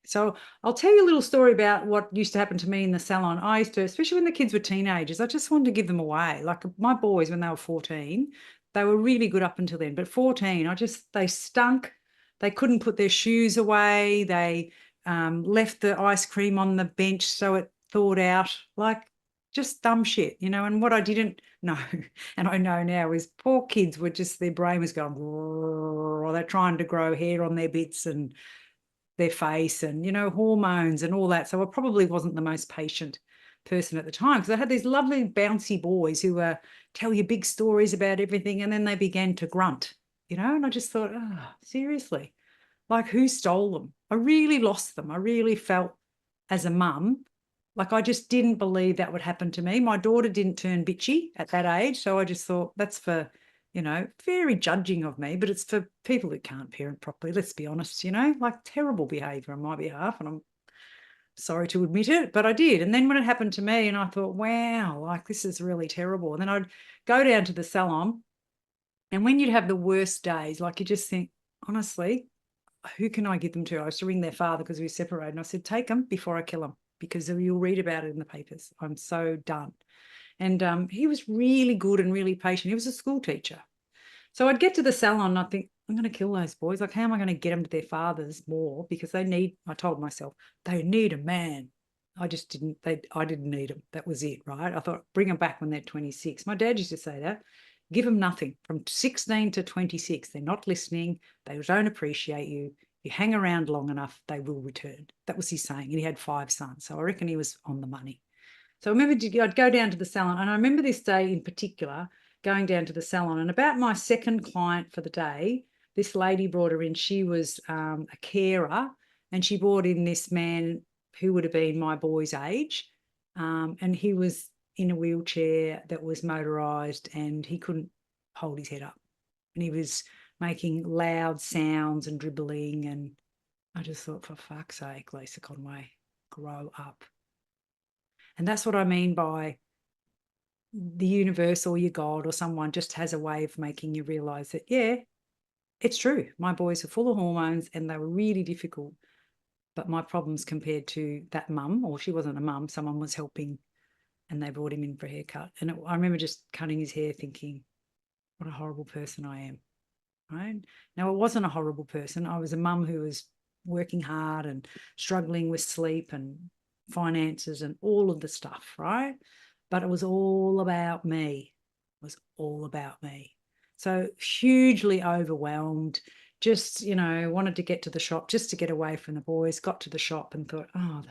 So I'll tell you a little story about what used to happen to me in the salon. I used to, especially when the kids were teenagers, I just wanted to give them away. Like my boys, when they were 14, they were really good up until then. But 14, they stunk. They couldn't put their shoes away. They left the ice cream on the bench so it thawed out. Like just dumb shit, And what I didn't know, and I know now, is poor kids were just, their brain was going, or they're trying to grow hair on their bits and their face and, hormones and all that. So I probably wasn't the most patient person at the time, because I had these lovely bouncy boys who tell you big stories about everything, and then they began to grunt, and I just thought, oh, seriously, like who stole them? I really lost them. I really felt as a mum, like I just didn't believe that would happen to me. My daughter didn't turn bitchy at that age, so I just thought that's for, very judging of me, but it's for people who can't parent properly, let's be honest, like terrible behaviour on my behalf, and I'm sorry to admit it, but I did. And then when it happened to me, and I thought, wow, like this is really terrible. And then I'd go down to the salon, and when you'd have the worst days, like you just think, honestly, who can I give them to? I used to ring their father because we were separated, and I said, take them before I kill them, because you'll read about it in the papers. I'm so done. And he was really good and really patient. He was a school teacher. So I'd get to the salon and I'd think, I'm going to kill those boys. Like, how am I going to get them to their fathers more? Because I told myself, they need a man. I didn't need them. That was it, right? I thought, bring them back when they're 26. My dad used to say that. Give them nothing from 16 to 26. They're not listening. They don't appreciate you. You hang around long enough, they will return. That was his saying. And he had 5 sons. So I reckon he was on the money. So I remember I'd go down to the salon, and I remember this day in particular, going down to the salon, and about my second client for the day, this lady brought her in. She was a carer, and she brought in this man who would have been my boy's age, and he was in a wheelchair that was motorised, and he couldn't hold his head up, and he was making loud sounds and dribbling, and I just thought, for fuck's sake, Lisa Conway, grow up. And that's what I mean by the universe or your God or someone just has a way of making you realise that, yeah, it's true. My boys are full of hormones and they were really difficult. But my problems compared to that mum, or she wasn't a mum, someone was helping, and they brought him in for a haircut. And I remember just cutting his hair thinking, what a horrible person I am, right? Now, it wasn't a horrible person. I was a mum who was working hard and struggling with sleep and finances and all of the stuff, right? But it was all about me. It was all about me. So hugely overwhelmed, just, wanted to get to the shop just to get away from the boys, got to the shop and thought, oh,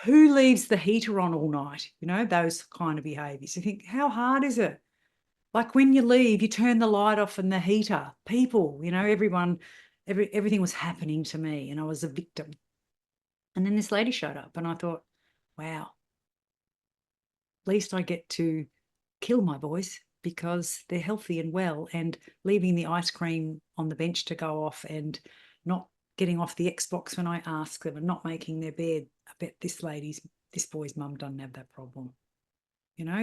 who leaves the heater on all night? Those kind of behaviours. You think, how hard is it? Like when you leave, you turn the light off and the heater. People, everything was happening to me and I was a victim. And then this lady showed up and I thought, wow, at least I get to kill my boys because they're healthy and well, and leaving the ice cream on the bench to go off and not getting off the Xbox when I ask them and not making their bed. I bet this boy's mum doesn't have that problem.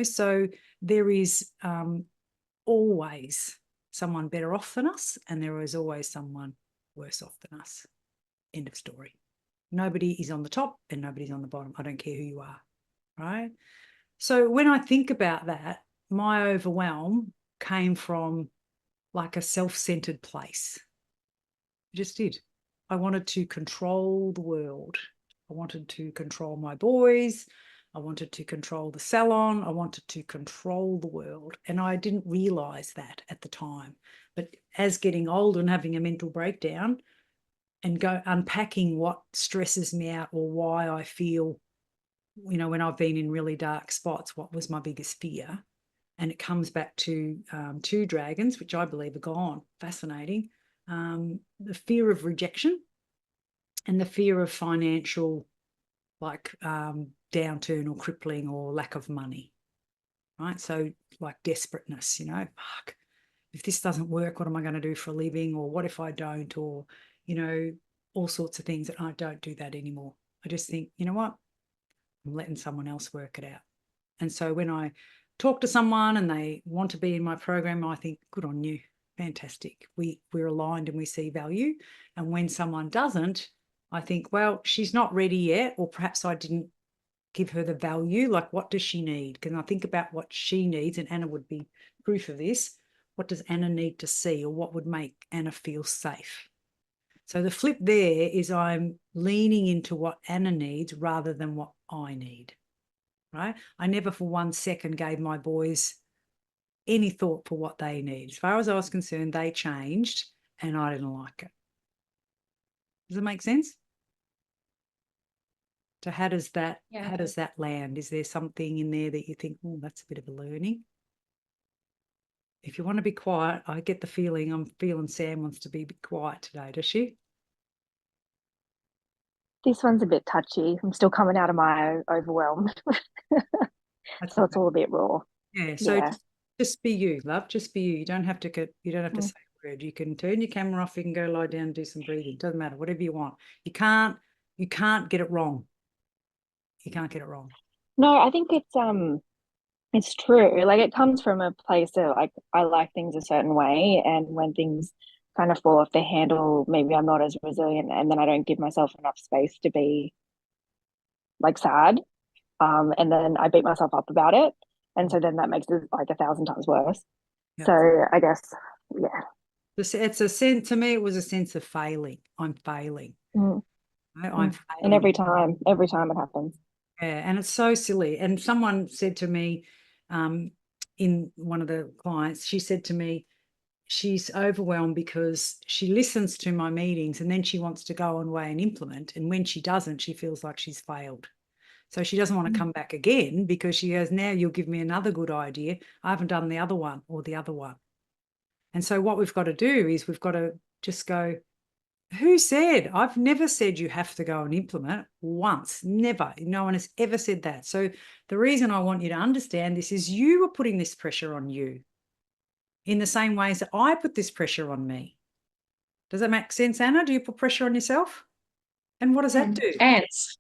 So there is always someone better off than us, and there is always someone worse off than us. End of story. Nobody is on the top and nobody's on the bottom. I don't care who you are, right? So when I think about that, my overwhelm came from like a self-centered place. I just did. I wanted to control the world. I wanted to control my boys. I wanted to control the salon. I wanted to control the world. And I didn't realise that at the time. But as getting older and having a mental breakdown and unpacking what stresses me out or why I feel, when I've been in really dark spots, what was my biggest fear? And it comes back to 2 dragons, which I believe are gone. Fascinating. The fear of rejection and the fear of financial, downturn or crippling or lack of money, right? So like desperateness, fuck, if this doesn't work, what am I going to do for a living? Or what if I don't? Or, all sorts of things. That I don't do that anymore. I just think, you know what? I'm letting someone else work it out. And so when I talk to someone and they want to be in my program, I think, good on you. Fantastic. We're aligned and we see value. And when someone doesn't, I think, well, she's not ready yet, or perhaps I didn't give her the value. Like, what does she need? Because I think about what she needs, and Anna would be proof of this. What does Anna need to see, or what would make Anna feel safe? So the flip there is I'm leaning into what Anna needs rather than what I need, right? I never for 1 second gave my boys any thought for what they need. As far as I was concerned, they changed and I didn't like it. Does it make sense? So how does that land? Is there something in there that you think, oh, that's a bit of a learning? If you want to be quiet, I get the feeling, I'm feeling Sam wants to be a bit quiet today, does she? This one's a bit touchy. I'm still coming out of my overwhelm. So it's all a bit raw. Yeah. So Yeah. just be you, love. Just be you. You don't have to say a word. You can turn your camera off. You can go lie down and do some breathing. Doesn't matter. Whatever you want. You can't get it wrong. You can't get it wrong. No, I think it's true. Like it comes from a place of like I like things a certain way, and when things kind of fall off the handle, maybe I'm not as resilient, and then I don't give myself enough space to be like sad. And then I beat myself up about it, and so then that makes it like 1,000 times worse. Yep. So I guess, yeah. It's a sense, to me, it was a sense of failing. I'm failing. Mm. I'm And failing. every time it happens. Yeah, and it's so silly. And someone said to me, in one of the clients, she said to me, she's overwhelmed because she listens to my meetings and then she wants to go away and implement. And when she doesn't, she feels like she's failed. So she doesn't want to come back again because she goes, now you'll give me another good idea. I haven't done the other one or the other one. And so what we've got to do is we've got to just go, who said? I've never said you have to go and implement once. Never. No one has ever said that. So the reason I want you to understand this is you are putting this pressure on you in the same ways that I put this pressure on me. Does that make sense, Anna? Do you put pressure on yourself? And what does that do? Ants.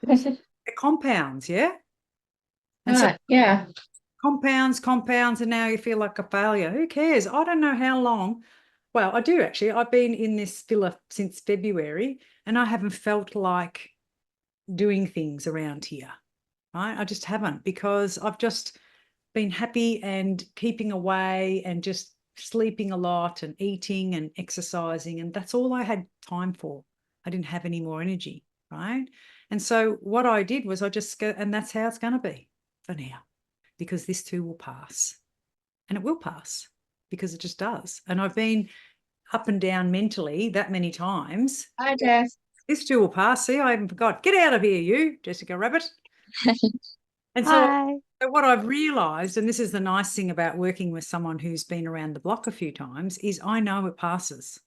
It compounds, yeah? And so Yeah. compounds, and now you feel like a failure. Who cares? I don't know how long. Well, I do actually. I've been in this villa since February and I haven't felt like doing things around here, right? I just haven't, because I've just been happy and keeping away and just sleeping a lot and eating and exercising, and that's all I had time for. I didn't have any more energy, right? And so what I did was I just go, and that's how it's going to be for now, because this too will pass, and it will pass because it just does. And I've been up and down mentally that many times. Hi, Jess. This too will pass. See, I even forgot. Get out of here, you, Jessica Rabbit. And Hi. so what I've realised, and this is the nice thing about working with someone who's been around the block a few times, is I know it passes.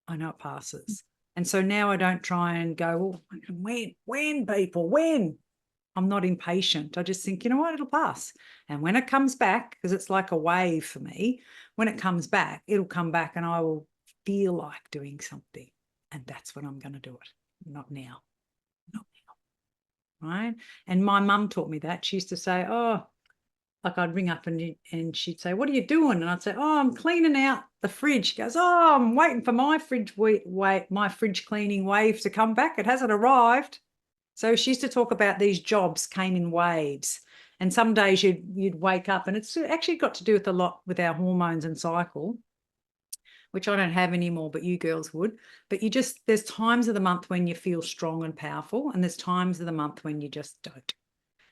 I know it passes. And so now I don't try and go, oh, when, people, when? I'm not impatient. I just think, you know what, it'll pass. And when it comes back, because it's like a wave for me, when it comes back, it'll come back and I will feel like doing something. And that's when I'm going to do it. Not now. Not now. Right? And my mum taught me that. She used to say, oh, like I'd ring up and she'd say, what are you doing? And I'd say, oh, I'm cleaning out the fridge. She goes, oh, I'm waiting for my fridge cleaning wave to come back. It hasn't arrived. So she used to talk about these jobs came in waves. And some days you'd wake up, and it's actually got to do with a lot with our hormones and cycle, which I don't have anymore, but you girls would. But there's times of the month when you feel strong and powerful, and there's times of the month when you just don't.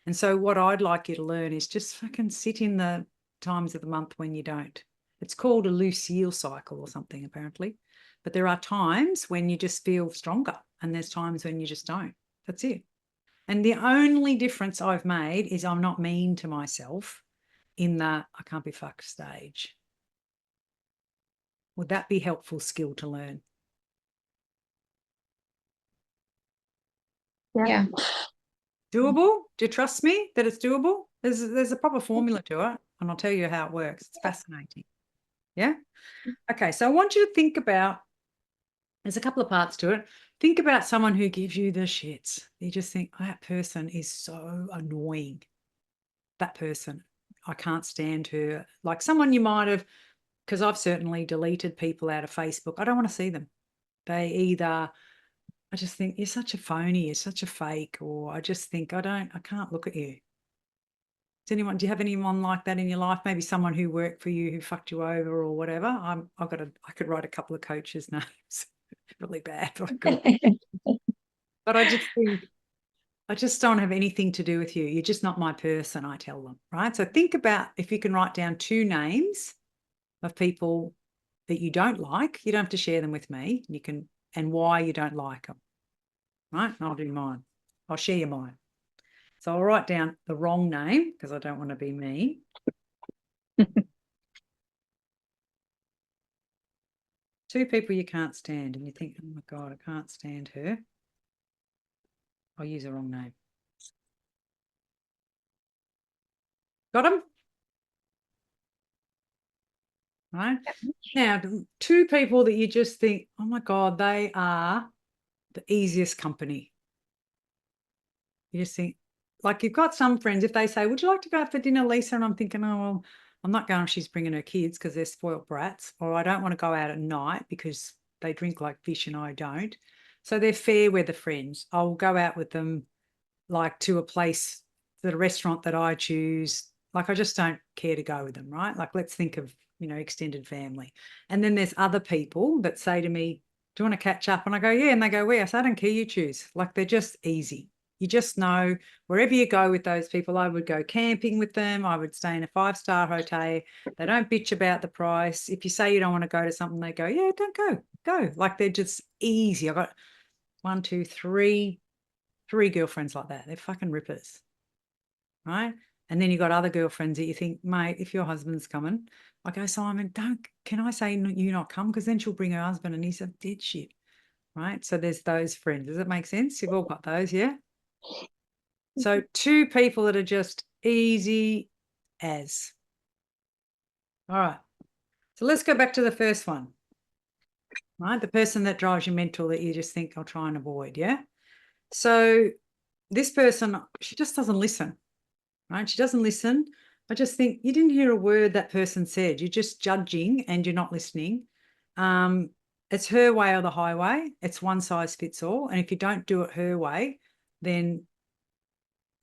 And so what I'd like you to learn is just fucking sit in the times of the month when you don't. It's called a Lucille cycle or something, apparently. But there are times when you just feel stronger, and there's times when you just don't. That's it. And the only difference I've made is I'm not mean to myself in the I can't be fucked stage. Would that be a helpful skill to learn? Yeah. Doable? Do you trust me that it's doable? There's a proper formula to it, and I'll tell you how it works. It's fascinating. Yeah? Okay, so I want you to think about, there's a couple of parts to it. Think about someone who gives you the shits. You just think, oh, that person is so annoying. That person, I can't stand her. Like someone you might have, because I've certainly deleted people out of Facebook. I don't want to see them. They either I just think you're such a phony, you're such a fake, or I just think I can't look at you. Do you have anyone like that in your life? Maybe someone who worked for you who fucked you over or whatever. I could write a couple of coaches' names. Really bad, but I could. But I just think I just don't have anything to do with you. You're just not my person, I tell them, right? So think about if you can write down 2 names of people that you don't like. You don't have to share them with me. You can, and why you don't like them, right? And I'll do mine. I'll share you mine. So I'll write down the wrong name because I don't want to be mean. 2 people you can't stand and you think, oh my God, I can't stand her. I'll use the wrong name. Got them? Right? Now, 2 people that you just think, oh my God, they are the easiest company. You just think, like you've got some friends, if they say, would you like to go out for dinner, Lisa? And I'm thinking, oh, well, I'm not going if she's bringing her kids because they're spoiled brats, or I don't want to go out at night because they drink like fish and I don't. So they're fair weather friends. I'll go out with them like to a place, the restaurant that I choose. Like I just don't care to go with them, right? Like let's think of, extended family. And then there's other people that say to me, do you want to catch up? And I go, yeah. And they go, where? I say, I don't care, you choose. Like they're just easy. You just know wherever you go with those people, I would go camping with them. I would stay in a 5-star hotel. They don't bitch about the price. If you say you don't want to go to something, they go, yeah, don't go. Like they're just easy. I've got 1, 2, 3 girlfriends like that. They're fucking rippers, right? And then you got other girlfriends that you think, mate, if your husband's coming, I go, Simon, can I say you not come? Because then she'll bring her husband and he's a dead shit, right? So there's those friends. Does it make sense? You've all got those, yeah? So 2 people that are just easy as. All right. So let's go back to the first one, right? The person that drives you mental that you just think I'll try and avoid, yeah? So this person, she just doesn't listen, right? She doesn't listen. I just think you didn't hear a word that person said. You're just judging and you're not listening. It's her way or the highway. It's one size fits all. And if you don't do it her way, then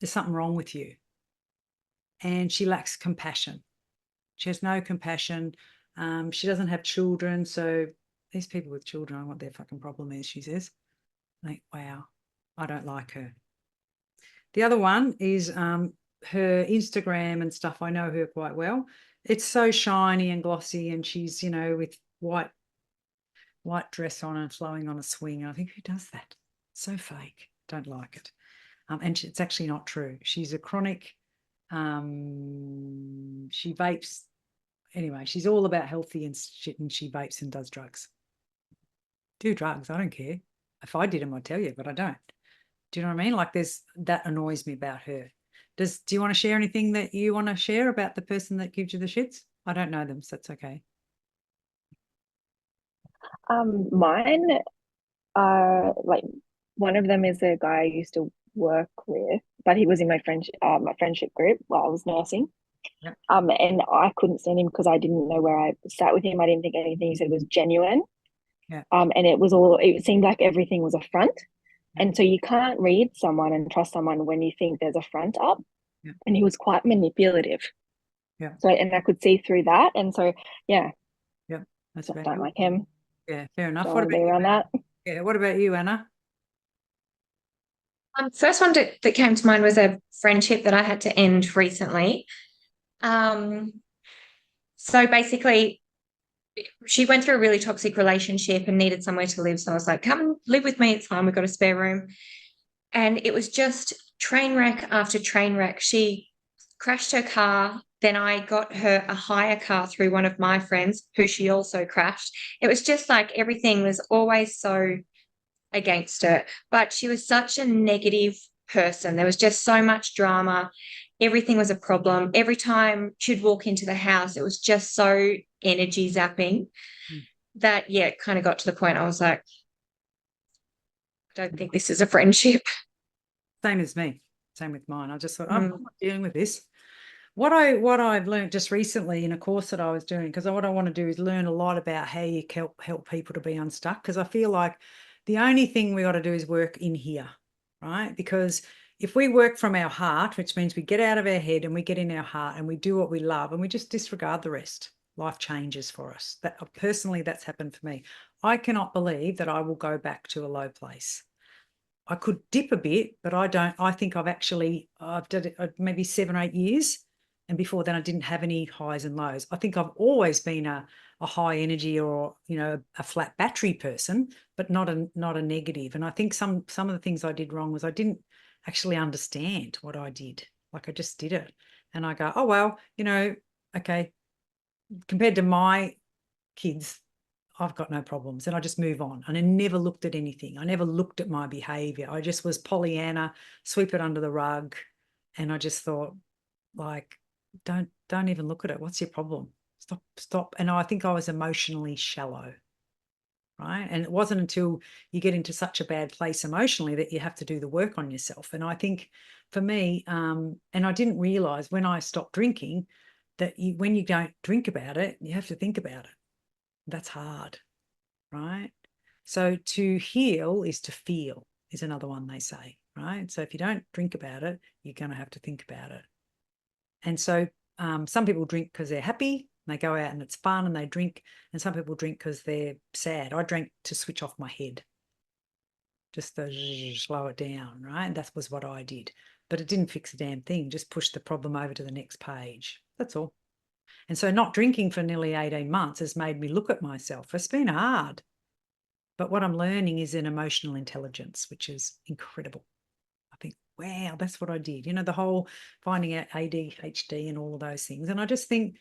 there's something wrong with you. And she lacks compassion. She has no compassion. She doesn't have children. So these people with children, I don't know what their fucking problem is, she says. Like, wow, I don't like her. The other one is her Instagram and stuff. I know her quite well. It's so shiny and glossy, and she's, with white dress on and flowing on a swing. I think, who does that? So fake. Don't like it. And it's actually not true. She's a chronic. She vapes. Anyway, she's all about healthy and shit, and she vapes and does drugs. Do drugs. I don't care. If I did them, I'd tell you, but I don't. Do you know what I mean? Like that annoys me about her. Do you want to share anything that you want to share about the person that gives you the shits? I don't know them, so that's okay. Mine are like, one of them is a guy I used to work with, but he was in my friendship group while I was nursing. Yep. And I couldn't stand him because I didn't know where I sat with him. I didn't think anything he said was genuine. Yeah. And it seemed like everything was a front. And so you can't read someone and trust someone when you think there's a front up. Yeah. And he was quite manipulative. Yeah. So, and I could see through that. And so, yeah. Yeah. That's I don't like him. Yeah, fair enough. Don't What want to about be around that. Yeah. What about you, Anna? First one that came to mind was a friendship that I had to end recently. So basically, she went through a really toxic relationship and needed somewhere to live. So I was like, come live with me. It's fine. We've got a spare room. And it was just train wreck after train wreck. She crashed her car. Then I got her a hire car through one of my friends who she also crashed. It was just like everything was always so against her. But she was such a negative person. There was just so much drama. Everything was a problem. Every time she'd walk into the house, it was just so energy zapping that, yeah, it kind of got to the point I was like, I don't think this is a friendship. Same as me. Same with mine. I just thought, I'm not dealing with this. What I've learned just recently in a course that I was doing, because what I want to do is learn a lot about how you help people to be unstuck, because I feel like the only thing we got to do is work in here, right? Because if we work from our heart, which means we get out of our head and we get in our heart and we do what we love and we just disregard the rest, life changes for us. That personally, that's happened for me. I cannot believe that I will go back to a low place. I could dip a bit, but I don't. I think I've done it maybe 7 or 8 years. And before then, I didn't have any highs and lows. I think I've always been a high energy or, a flat battery person, but not a negative. And I think some of the things I did wrong was I didn't actually understand what I did. Like I just did it. And I go, oh, well, okay, compared to my kids, I've got no problems, and I just move on. And I never looked at anything. I never looked at my behavior. I just was Pollyanna, sweep it under the rug. And I just thought, like, don't even look at it. What's your problem? Stop. And I think I was emotionally shallow, right? And it wasn't until you get into such a bad place emotionally that you have to do the work on yourself. And I think for me, and I didn't realize when I stopped drinking that when you don't drink about it, you have to think about it. That's hard, right? So to heal is to feel, is another one they say, right? So if you don't drink about it, you're going to have to think about it. And so some people drink because they're happy, and they go out and it's fun and they drink, and some people drink because they're sad. I drank to switch off my head, just to slow it down, right? And that was what I did. But it didn't fix a damn thing, just push the problem over to the next page. That's all. And so not drinking for nearly 18 months has made me look at myself. It's been hard. But what I'm learning is an emotional intelligence, which is incredible. I think, wow, that's what I did. The whole finding out ADHD and all of those things. And I just think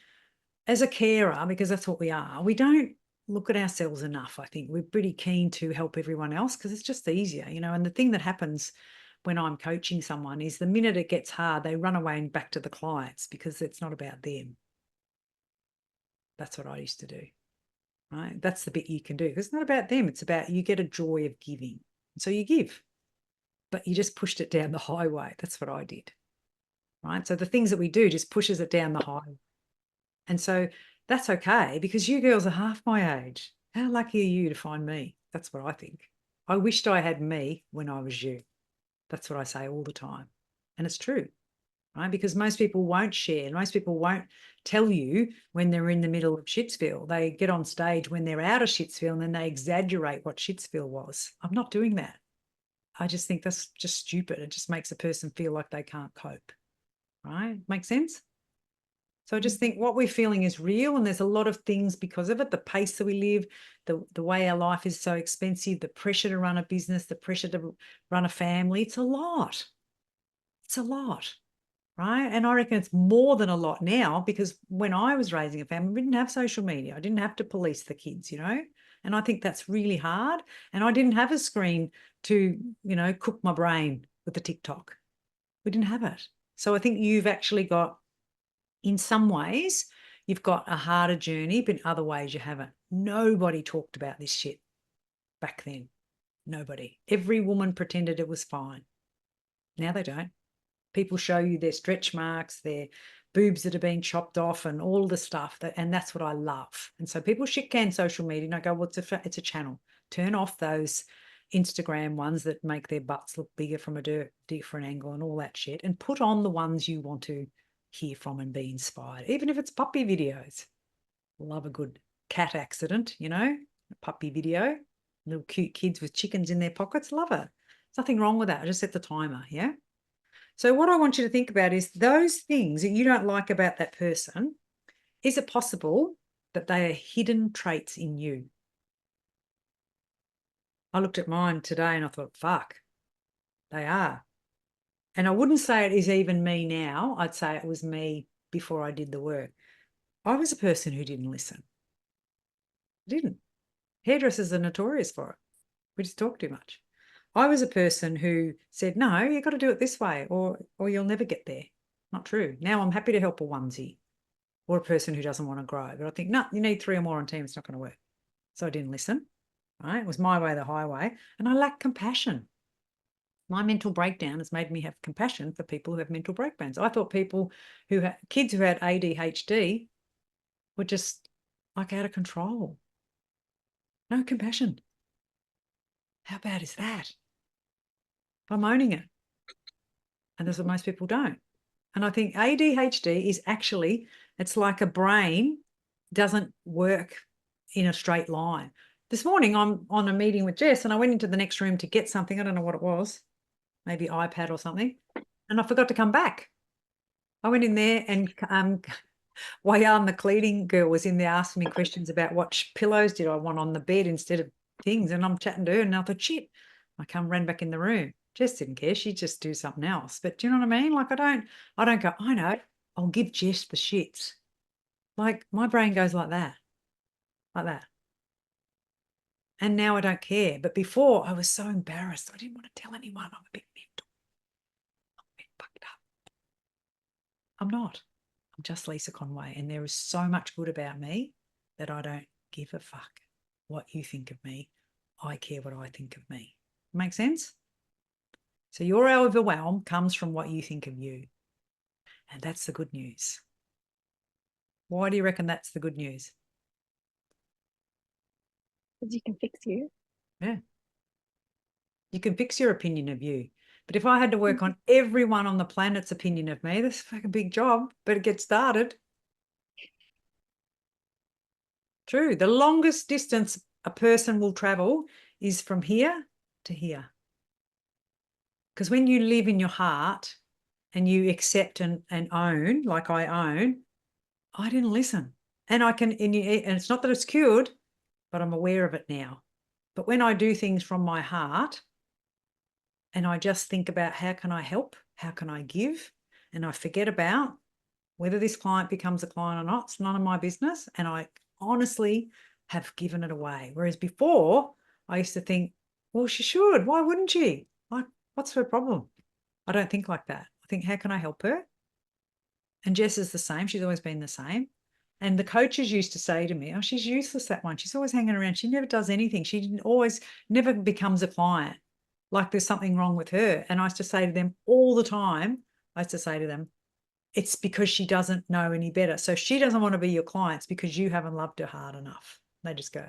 as a carer, because that's what we are, we don't look at ourselves enough. I think we're pretty keen to help everyone else because it's just easier, and the thing that happens when I'm coaching someone is the minute it gets hard, they run away and back to the clients because it's not about them. That's what I used to do, right? That's the bit you can do. It's not about them. It's about you get a joy of giving. So you give, but you just pushed it down the highway. That's what I did, right? So the things that we do just pushes it down the highway. And so that's okay because you girls are half my age. How lucky are you to find me? That's what I think. I wished I had me when I was you. That's what I say all the time. And it's true. Right? Because most people won't share. Most people won't tell you when they're in the middle of Shitsville. They get on stage when they're out of Shitsville and then they exaggerate what Shitsville was. I'm not doing that. I just think that's just stupid. It just makes a person feel like they can't cope. Right? Make sense? So I just think what we're feeling is real, and there's a lot of things because of it, the pace that we live, the way our life is so expensive, the pressure to run a business, the pressure to run a family. It's a lot. It's a lot. Right. And I reckon it's more than a lot now because when I was raising a family, we didn't have social media. I didn't have to police the kids, and I think that's really hard. And I didn't have a screen to, cook my brain with the TikTok. We didn't have it. So I think you've actually got, in some ways, you've got a harder journey, but in other ways you haven't. Nobody talked about this shit back then. Nobody. Every woman pretended it was fine. Now they don't. People show you their stretch marks, their boobs that are being chopped off and all the stuff, and that's what I love. And so people shit can social media and I go, well, it's a channel. Turn off those Instagram ones that make their butts look bigger from a different angle and all that shit, and put on the ones you want to hear from and be inspired, even if it's puppy videos. Love a good cat accident, a puppy video, little cute kids with chickens in their pockets. Love it. There's nothing wrong with that. I just set the timer, yeah? So what I want you to think about is those things that you don't like about that person, is it possible that they are hidden traits in you? I looked at mine today and I thought, fuck, they are. And I wouldn't say it is even me now. I'd say it was me before I did the work. I was a person who didn't listen. I didn't. Hairdressers are notorious for it. We just talk too much. I was a person who said, no, you've got to do it this way or you'll never get there. Not true. Now I'm happy to help a onesie or a person who doesn't want to grow. But I think, no, you need 3 or more on team. It's not going to work. So I didn't listen. Right? It was my way, the highway. And I lack compassion. My mental breakdown has made me have compassion for people who have mental breakdowns. I thought people who had kids who had ADHD were just like out of control. No compassion. How bad is that? I'm owning it. And that's what most people don't. And I think ADHD is actually, it's like a brain doesn't work in a straight line. This morning I'm on a meeting with Jess and I went into the next room to get something. I don't know what it was, maybe iPad or something. And I forgot to come back. I went in there and Wayan, the cleaning girl, was in there asking me questions about what pillows did I want on the bed instead of things. And I'm chatting to her and I thought, shit, ran back in the room. Jess didn't care. She'd just do something else. But do you know what I mean? Like I don't go, I know, I'll give Jess the shits. Like my brain goes like that. And now I don't care. But before I was so embarrassed. I didn't want to tell anyone. I'm a bit mental. I'm a bit fucked up. I'm not. I'm just Lisa Conway. And there is so much good about me that I don't give a fuck what you think of me. I care what I think of me. Make sense? So your overwhelm comes from what you think of you. And that's the good news. Why do you reckon that's the good news? Because you can fix you. Yeah. You can fix your opinion of you. But if I had to work on everyone on the planet's opinion of me, that's a fucking big job. Better get started. True. The longest distance a person will travel is from here to here. Because when you live in your heart and you accept and own, like I own, I didn't listen. And and it's not that it's cured, but I'm aware of it now. But when I do things from my heart and I just think about how can I help, how can I give, and I forget about whether this client becomes a client or not, it's none of my business. And I honestly have given it away. Whereas before I used to think, well, she should. Why wouldn't she? Like, what's her problem? I don't think like that. I think, how can I help her? And Jess is the same. She's always been the same. And the coaches used to say to me, oh, she's useless, that one. She's always hanging around. She never does anything. She never becomes a client. Like there's something wrong with her. And I used to say to them all the time, it's because she doesn't know any better. So she doesn't want to be your clients because you haven't loved her hard enough. They just go.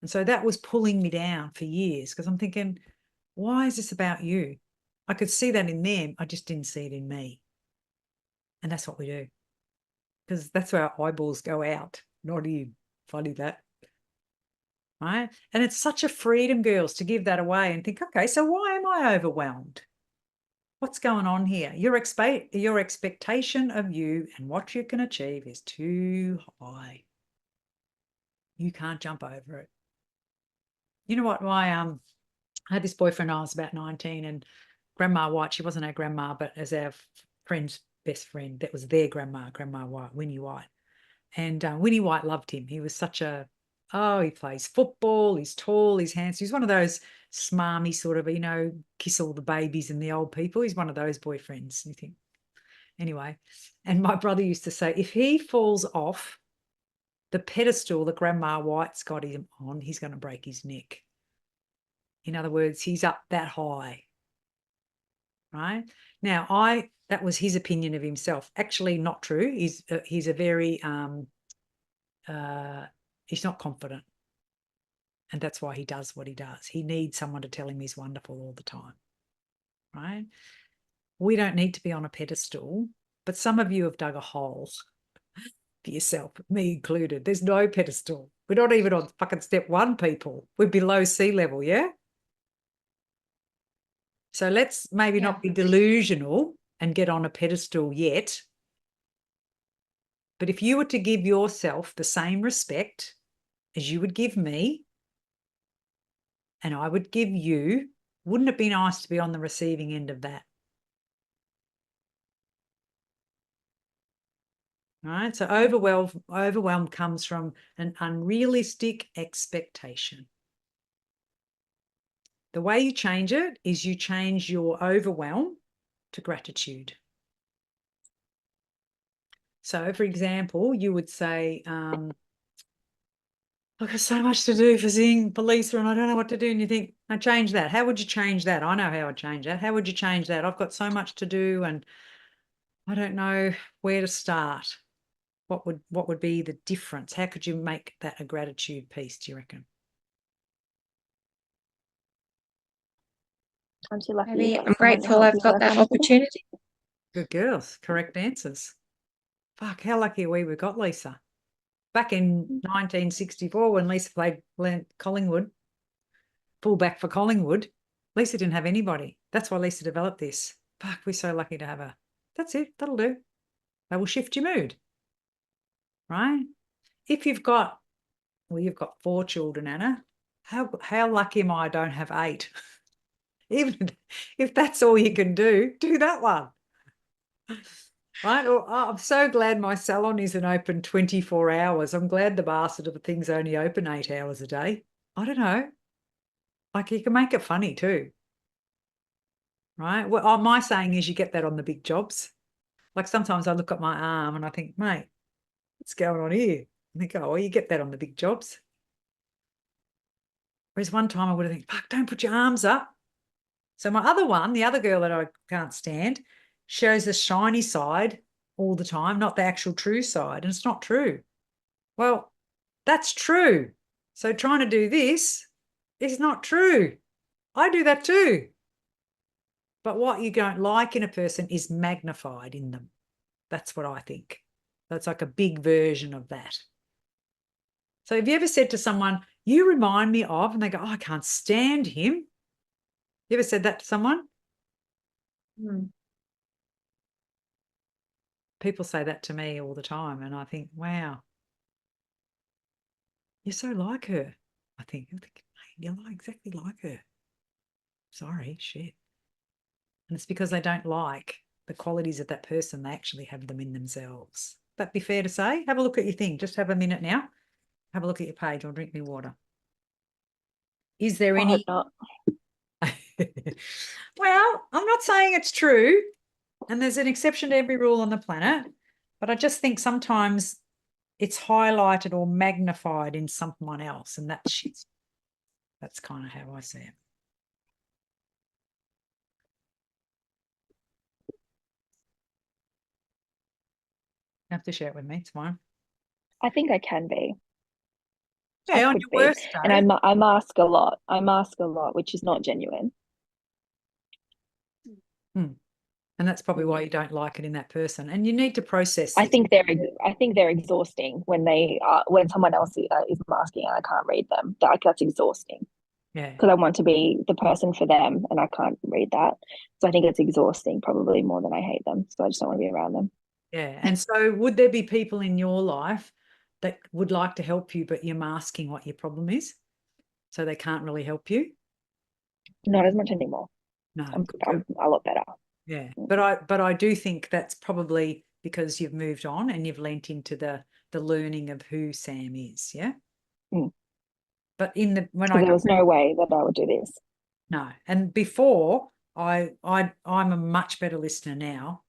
And so that was pulling me down for years because I'm thinking, why is this about you? I could see that in them. I just didn't see it in me. And that's what we do. Because that's where our eyeballs go out. Not you. Funny that. Right? And it's such a freedom, girls, to give that away and think, okay, so why am I overwhelmed? What's going on here? Your expectation of you and what you can achieve is too high. You can't jump over it. You know what? I had this boyfriend when I was about 19, and Grandma White, she wasn't our grandma, but as our friend's best friend, that was their grandma, Grandma White, Winnie White. And Winnie White loved him. He was such he plays football, he's tall, he's handsome. He's one of those smarmy sort of, kiss all the babies and the old people. He's one of those boyfriends, you think. Anyway, and my brother used to say, if he falls off the pedestal that Grandma White's got him on, he's going to break his neck. In other words, he's up that high, right? Now, that was his opinion of himself. Actually, not true. He's a very, he's not confident. And that's why he does what he does. He needs someone to tell him he's wonderful all the time, right? We don't need to be on a pedestal, but some of you have dug a hole for yourself, me included. There's no pedestal. We're not even on fucking step one, people. We're below sea level, yeah? So let's maybe not be delusional and get on a pedestal yet. But if you were to give yourself the same respect as you would give me, and I would give you, wouldn't it be nice to be on the receiving end of that? All right. So overwhelm comes from an unrealistic expectation. The way you change it is you change your overwhelm to gratitude. So, for example, you would say, I've got so much to do for Lisa, and I don't know what to do. And you think, I change that. How would you change that? I know how I'd change that. How would you change that? I've got so much to do and I don't know where to start. What would be the difference? How could you make that a gratitude piece, do you reckon? Aren't you lucky? Maybe you I'm got someone to grateful help I've you got work that on it? opportunity. Good girls. Correct answers. Fuck, how lucky are we got Lisa. Back in 1964 when Lisa played Collingwood, fullback for Collingwood, Lisa didn't have anybody. That's why Lisa developed this. Fuck, we're so lucky to have her. That's it. That'll do. That will shift your mood, right? If you've got, well, you've got 4 children, Anna. How lucky am I don't have 8? Even if that's all you can do that one. Right? Or, oh, I'm so glad my salon isn't open 24 hours. I'm glad the bastard of things only open 8 hours a day. I don't know. Like you can make it funny too. Right? Well, my saying is you get that on the big jobs. Like sometimes I look at my arm and I think, mate, what's going on here? I think, oh, well, you get that on the big jobs. Whereas one time I would have think, fuck, don't put your arms up. So my other one, the other girl that I can't stand, shows the shiny side all the time, not the actual true side. And it's not true. Well, that's true. So trying to do this is not true. I do that too. But what you don't like in a person is magnified in them. That's what I think. That's like a big version of that. So have you ever said to someone, you remind me of, and they go, oh, I can't stand him. You ever said that to someone? People say that to me all the time. And I think, wow, you're so like her. I think, mate, you're exactly like her. Sorry, shit. And it's because they don't like the qualities of that person. They actually have them in themselves. That be fair to say? Have a look at your thing. Just have a minute now. Have a look at your page or drink me water. Is there I any? hope not. Well, I'm not saying it's true. And there's an exception to every rule on the planet. But I just think sometimes it's highlighted or magnified in someone else. And that's shit. That's kind of how I see it. You have to share it with me. It's fine. I think I can be. Yeah, I on could your be. worst And day. I mask a lot. I mask a lot, which is not genuine. And that's probably why you don't like it in that person. And you need to process I this. think they're exhausting when when someone else is masking and I can't read them. That's exhausting. Yeah. Because I want to be the person for them and I can't read that. So I think it's exhausting probably more than I hate them. So I just don't want to be around them. Yeah. And so would there be people in your life that would like to help you, but you're masking what your problem is? So they can't really help you? Not as much anymore. No. I'm a lot better. Yeah. But I do think that's probably because you've moved on and you've lent into the learning of who Sam is. Yeah. But when Because there was no way that I would do this. No. And before I'm a much better listener now.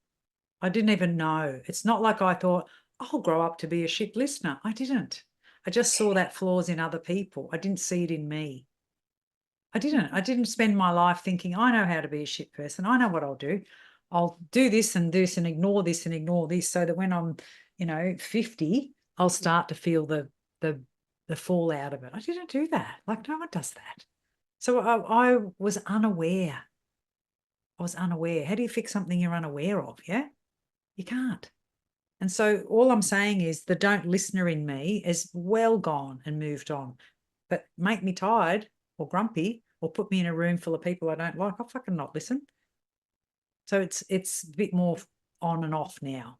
I didn't even know. It's not like I thought, I'll grow up to be a shit listener. I didn't. I just saw that flaws in other people. I didn't see it in me. I didn't spend my life thinking, I know how to be a shit person. I know what I'll do. I'll do this and ignore this and ignore this so that when I'm, 50, I'll start to feel the fallout of it. I didn't do that. Like no one does that. So I was unaware. I was unaware. How do you fix something you're unaware of? Yeah, you can't. And so all I'm saying is the don't listener in me is well gone and moved on. But make me tired or grumpy or put me in a room full of people I don't like, I'll fucking not listen. So it's a bit more on and off now.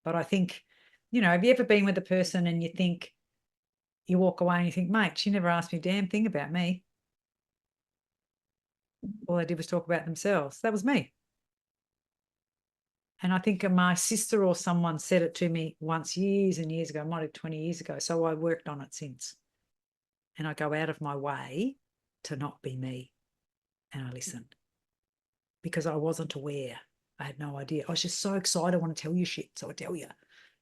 But I think, have you ever been with a person and you think, you walk away and you think, mate, she never asked me a damn thing about me. All they did was talk about themselves. That was me. And I think my sister or someone said it to me once years and years ago, might have 20 years ago. So I worked on it since. And I go out of my way to not be me. And I listen. Because I wasn't aware. I had no idea. I was just so excited. I want to tell you shit. So I tell you.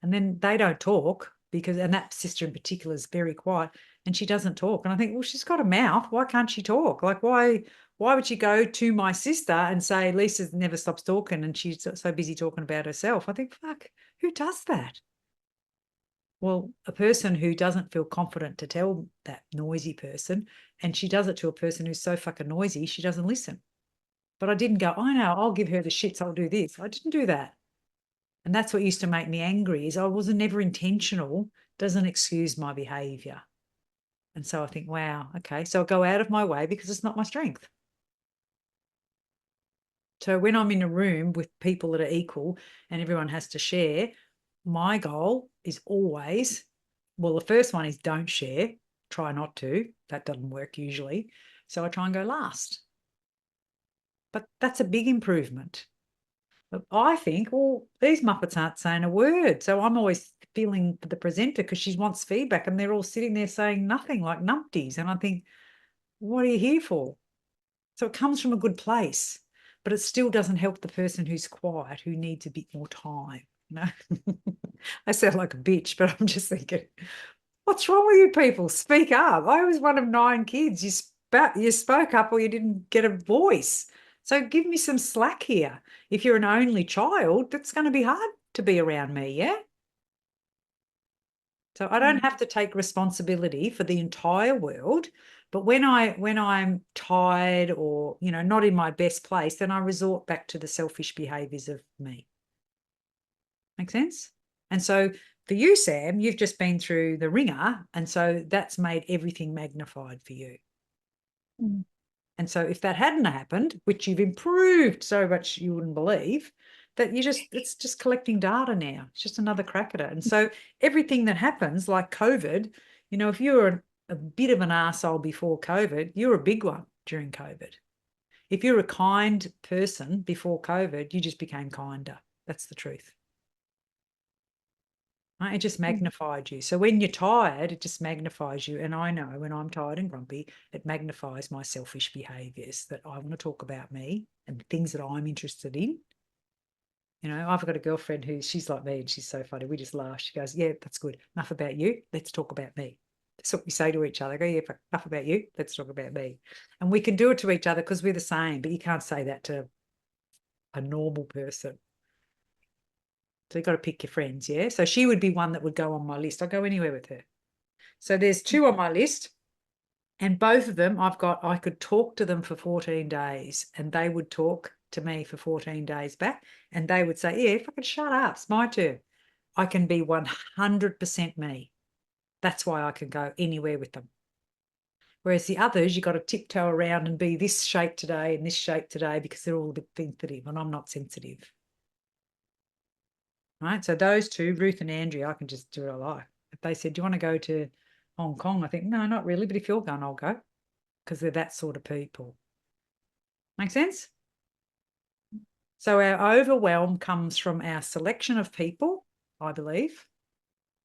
And then they don't talk and that sister in particular is very quiet and she doesn't talk. And I think, well, she's got a mouth. Why can't she talk? Like, why would she go to my sister and say, Lisa never stops talking and she's so busy talking about herself? I think, fuck, who does that? Well, a person who doesn't feel confident to tell that noisy person, and she does it to a person who's so fucking noisy, she doesn't listen. But I didn't go, I know, I'll give her the shits, I'll do this. I didn't do that. And that's what used to make me angry, is I wasn't never intentional, doesn't excuse my behaviour. And so I think, wow, okay, so I go out of my way because it's not my strength. So when I'm in a room with people that are equal and everyone has to share, my goal is always, well, the first one is don't share, try not to. That doesn't work usually. So I try and go last. But that's a big improvement. But I think, well, these Muppets aren't saying a word. So I'm always feeling for the presenter because she wants feedback and they're all sitting there saying nothing like numpties. And I think, what are you here for? So it comes from a good place, but it still doesn't help the person who's quiet, who needs a bit more time. You know, I sound like a bitch, but I'm just thinking, what's wrong with you people? Speak up. I was one of 9 kids. You spoke up or you didn't get a voice. So give me some slack here. If you're an only child, that's going to be hard to be around me, yeah? So I don't have to take responsibility for the entire world, but when I'm tired or, you know, not in my best place, then I resort back to the selfish behaviours of me. Make sense? And so for you, Sam, you've just been through the ringer, and so that's made everything magnified for you. Mm. And so if that hadn't happened, which you've improved so much you wouldn't believe, that it's just collecting data now. It's just another crack at it. And so everything that happens, like COVID, you know, if you were a bit of an arsehole before COVID, you're a big one during COVID. If you're a kind person before COVID, you just became kinder. That's the truth. Right? It just magnified you. So when you're tired, it just magnifies you. And I know when I'm tired and grumpy, it magnifies my selfish behaviours, that I want to talk about me and things that I'm interested in. You know, I've got a girlfriend she's like me and she's so funny. We just laugh. She goes, yeah, that's good. Enough about you. Let's talk about me. That's what we say to each other. I go, yeah, enough about you. Let's talk about me. And we can do it to each other because we're the same, but you can't say that to a normal person. So you've got to pick your friends, yeah? So she would be one that would go on my list. I'll go anywhere with her. So there's 2 on my list, and both of them I could talk to them for 14 days and they would talk to me for 14 days back, and they would say, yeah, if I could shut up, it's my turn. I can be 100% me. That's why I can go anywhere with them. Whereas the others, you've got to tiptoe around and be this shape today and this shape today because they're all a bit sensitive, and I'm not sensitive. Right? So those 2, Ruth and Andrea, I can just do what I like. If they said, do you want to go to Hong Kong? I think, no, not really, but if you're going, I'll go, because they're that sort of people. Make sense? So our overwhelm comes from our selection of people, I believe,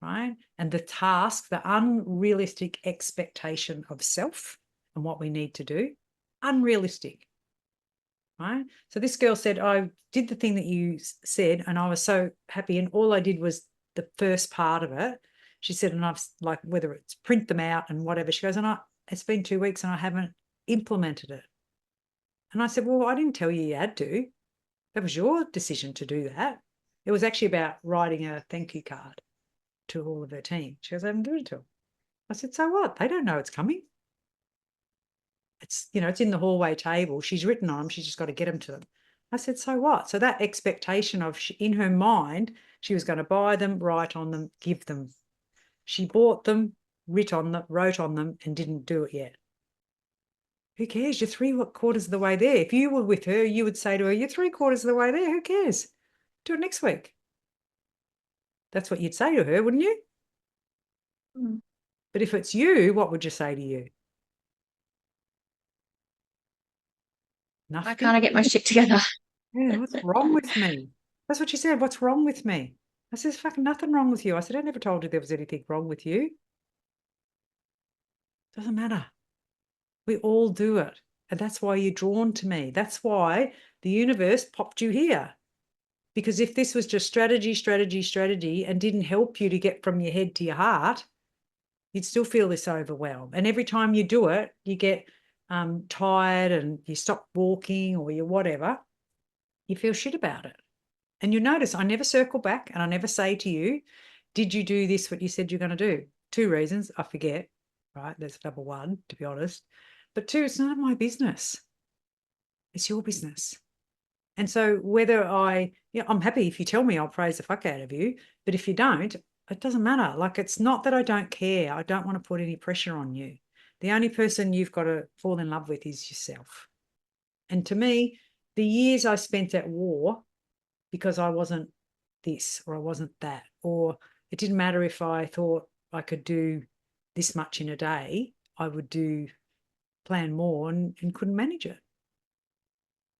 right? And the task, the unrealistic expectation of self and what we need to do, unrealistic. Right? So this girl said, I did the thing that you said and I was so happy, and all I did was the first part of it. She said, and I've, like, whether it's print them out and whatever, she goes, and it's been 2 weeks and I haven't implemented it. And I said, well, I didn't tell you had to. That was your decision to do that. It was actually about writing a thank you card to all of her team. She goes, I haven't done it to them. I said, so what? They don't know it's coming. It's, you know, it's in the hallway table. She's written on them. She's just got to get them to them. I said, so what? So that expectation of, in her mind, she was going to buy them, write on them, give them. She bought them, wrote on them, and didn't do it yet. Who cares? You're 3/4 of the way there. If you were with her, you would say to her, you're 3/4 of the way there. Who cares? Do it next week. That's what you'd say to her, wouldn't you? Mm. But if it's you, what would you say to you? Nothing. Why can't I get my shit together? Yeah, what's wrong with me? That's what she said. What's wrong with me? I said, there's fucking nothing wrong with you. I said, I never told you there was anything wrong with you. Doesn't matter. We all do it. And that's why you're drawn to me. That's why the universe popped you here. Because if this was just strategy, and didn't help you to get from your head to your heart, you'd still feel this overwhelm. And every time you do it, you get tired and you stop walking or you whatever, you feel shit about it. And you'll notice I never circle back and I never say to you, did you do this, what you said you're going to do? 2 reasons. I forget, right? That's number 1, to be honest. But 2, it's none of my business. It's your business. And so whether I'm happy if you tell me, I'll praise the fuck out of you. But if you don't, it doesn't matter. Like, it's not that I don't care. I don't want to put any pressure on you. The only person you've got to fall in love with is yourself. And to me, the years I spent at war because I wasn't this or I wasn't that, or it didn't matter if I thought I could do this much in a day, I would plan more and couldn't manage it.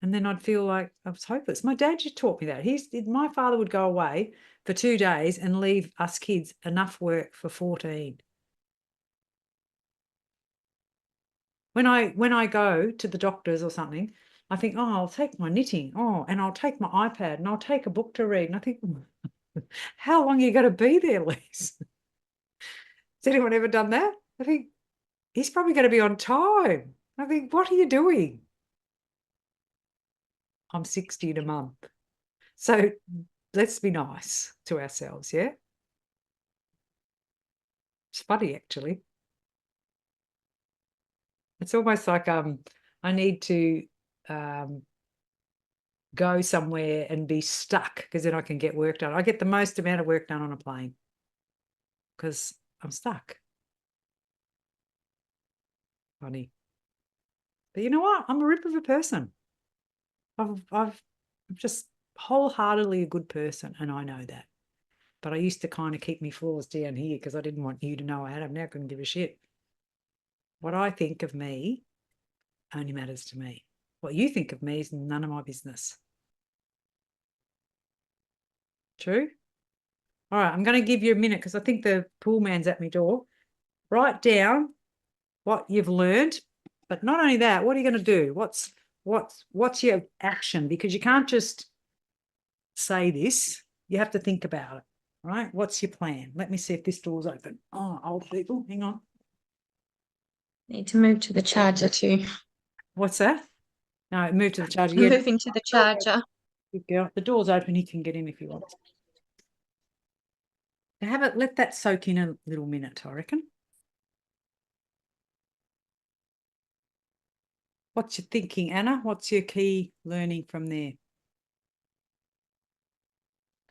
And then I'd feel like I was hopeless. My dad just taught me that. My father would go away for 2 days and leave us kids enough work for 14. When I go to the doctors or something, I think, oh, I'll take my knitting. Oh, and I'll take my iPad and I'll take a book to read. And I think, how long are you going to be there, Lise? Has anyone ever done that? I think he's probably going to be on time. I think, what are you doing? I'm 60 in a month. So let's be nice to ourselves, yeah? It's funny, actually. It's almost like I need to go somewhere and be stuck because then I can get work done. I get the most amount of work done on a plane because I'm stuck. Funny. But you know what? I'm a rip of a person. I'm just wholeheartedly a good person, and I know that. But I used to kind of keep me flaws down here because I didn't want you to know I had them. Now I couldn't give a shit. What I think of me only matters to me. What you think of me is none of my business. True? All right, I'm going to give you a minute because I think the pool man's at my door. Write down what you've learned, but not only that, what are you going to do? What's your action? Because you can't just say this. You have to think about it, right? What's your plan? Let me see if this door's open. Oh, old people, hang on. Need to move to the charger too. What's that? No, move to the charger. I'm Yeah, moving to the charger. good girl. The door's open. He can get in if he wants. Let that soak in a little minute, I reckon. What's your thinking, Anna? What's your key learning from there?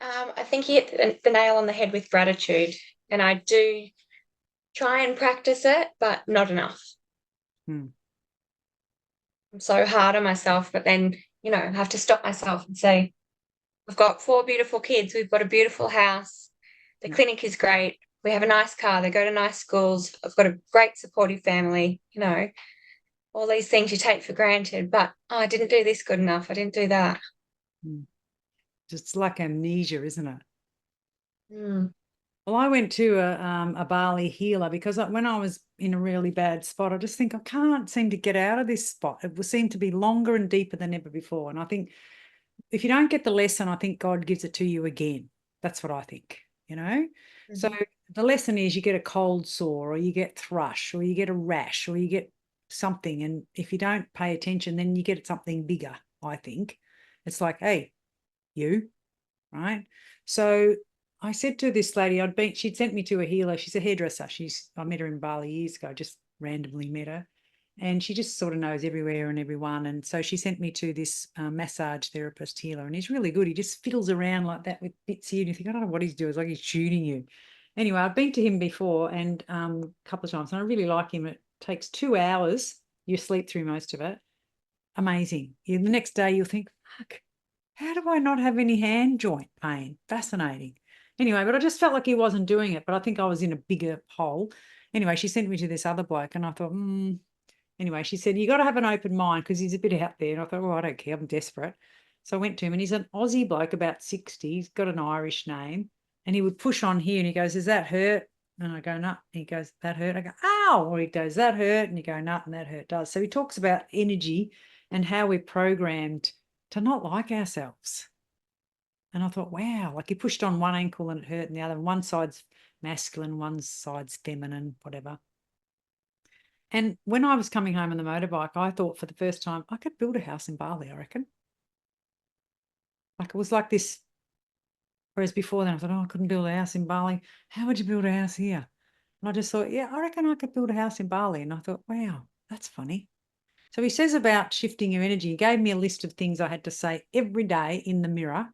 I think you hit the nail on the head with gratitude, and I do try and practice it, but not enough. I'm so hard on myself, but then, I have to stop myself and say, I've got 4 beautiful kids. We've got a beautiful house. The clinic is great. We have a nice car. They go to nice schools. I've got a great supportive family, all these things you take for granted, but I didn't do this good enough. I didn't do that. It's like amnesia, isn't it? Mm. Well, I went to a Bali healer because when I was in a really bad spot, I just think I can't seem to get out of this spot. It will seem to be longer and deeper than ever before. And I think if you don't get the lesson, I think God gives it to you again. That's what I think, Mm-hmm. So the lesson is you get a cold sore or you get thrush or you get a rash or you get something. And if you don't pay attention, then you get something bigger, I think. It's like, hey, you, right? So I said to this lady, she'd sent me to a healer. She's a hairdresser. I met her in Bali years ago, just randomly met her. And she just sort of knows everywhere and everyone. And so she sent me to this massage therapist healer. And he's really good. He just fiddles around like that with bits here. And you think, I don't know what he's doing. It's like he's shooting you. Anyway, I've been to him before and a couple of times. And I really like him. It takes 2 hours. You sleep through most of it. Amazing. The next day you'll think, fuck, how do I not have any hand joint pain? Fascinating. Anyway, but I just felt like he wasn't doing it. But I think I was in a bigger hole. Anyway, she sent me to this other bloke and I thought, Anyway, she said, you got to have an open mind because he's a bit out there. And I thought, well, I don't care. I'm desperate. So I went to him and he's an Aussie bloke, about 60. He's got an Irish name. And he would push on here and he goes, does that hurt? And I go, no. He goes, that hurt? I go, ow. Or he goes, that hurt? And you go, no, and that hurt does. So he talks about energy and how we're programmed to not like ourselves. And I thought, wow, like he pushed on one ankle and it hurt and the other. One side's masculine, one side's feminine, whatever. And when I was coming home on the motorbike, I thought for the first time, I could build a house in Bali, I reckon. Like it was like this. Whereas before then I thought, I couldn't build a house in Bali. How would you build a house here? And I just thought, yeah, I reckon I could build a house in Bali. And I thought, wow, that's funny. So he says about shifting your energy. He gave me a list of things I had to say every day in the mirror,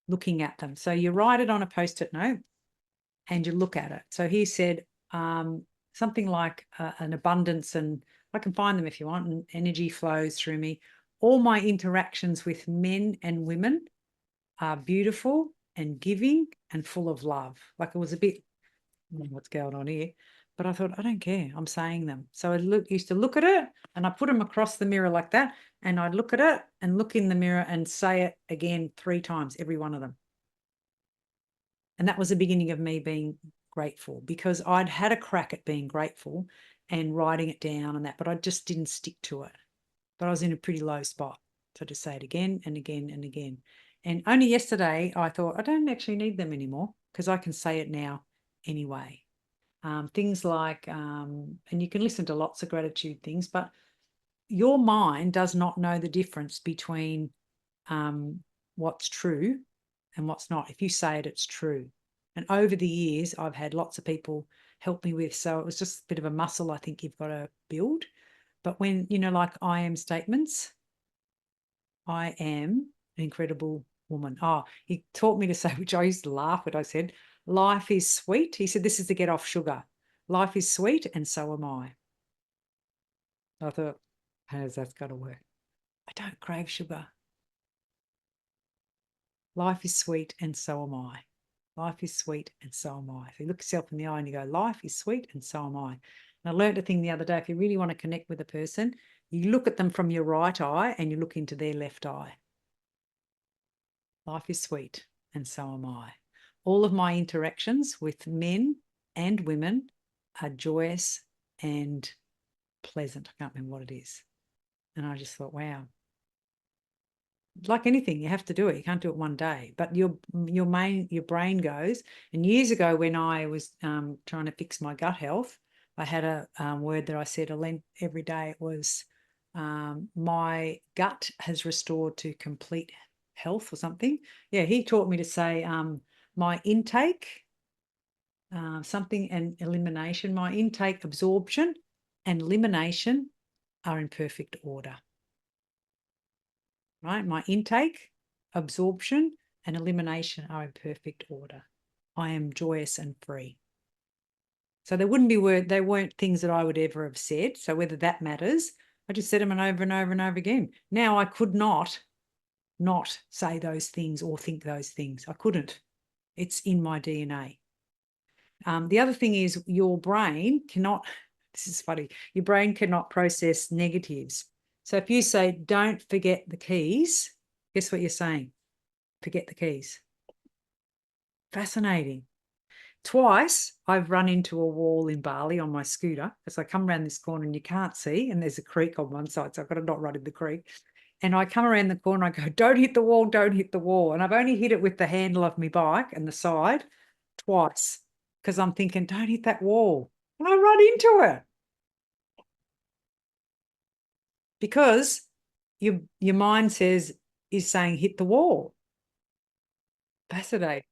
looking at them. So you write it on a Post-it note and you look at it. So he said something like an abundance, and I can find them if you want, and energy flows through me. All my interactions with men and women are beautiful and giving and full of love. Like, it was a bit, what's going on here? But I thought, I don't care. I'm saying them. So I used to look at it and I put them across the mirror like that. And I'd look at it and look in the mirror and say it again 3 times, every one of them. And that was the beginning of me being grateful, because I'd had a crack at being grateful and writing it down and that, but I just didn't stick to it. But I was in a pretty low spot. So just say it again and again and again. And only yesterday I thought, I don't actually need them anymore, because I can say it now anyway. Things like, and you can listen to lots of gratitude things, but your mind does not know the difference between what's true and what's not. If you say it, it's true. And over the years, I've had lots of people help me with, so it was just a bit of a muscle I think you've got to build. But when, like I am statements, I am an incredible woman. Oh, he taught me to say, which I used to laugh when I said, life is sweet. He said, this is to get off sugar. Life is sweet and so am I. I thought, how's that going to work? I don't crave sugar. Life is sweet and so am I. Life is sweet and so am I. If you look yourself in the eye and you go, life is sweet and so am I. And I learned a thing the other day, if you really want to connect with a person, you look at them from your right eye and you look into their left eye. Life is sweet and so am I. All of my interactions with men and women are joyous and pleasant. I can't remember what it is. And I just thought, wow. Like anything, you have to do it. You can't do it one day. But your brain goes. And years ago, when I was trying to fix my gut health, I had a word that I said every day. It was, my gut has restored to complete health or something. Yeah, he taught me to say my intake, something, and elimination. My intake, absorption, and elimination are in perfect order. Right? My intake, absorption, and elimination are in perfect order. I am joyous and free. So they weren't things that I would ever have said. So whether that matters, I just said them over and over and over again. Now I could not say those things or think those things. I couldn't. It's in my DNA. The other thing is your brain cannot, this is funny, your brain cannot process negatives. So if you say, don't forget the keys, guess what you're saying? Forget the keys. Fascinating. Twice I've run into a wall in Bali on my scooter, as I come around this corner and you can't see, and there's a creek on one side, so I've got to not run in the creek. And I come around the corner, I go, don't hit the wall, don't hit the wall. And I've only hit it with the handle of my bike and the side twice, because I'm thinking, don't hit that wall. And I run into it. Because your mind is saying hit the wall. Fascinating.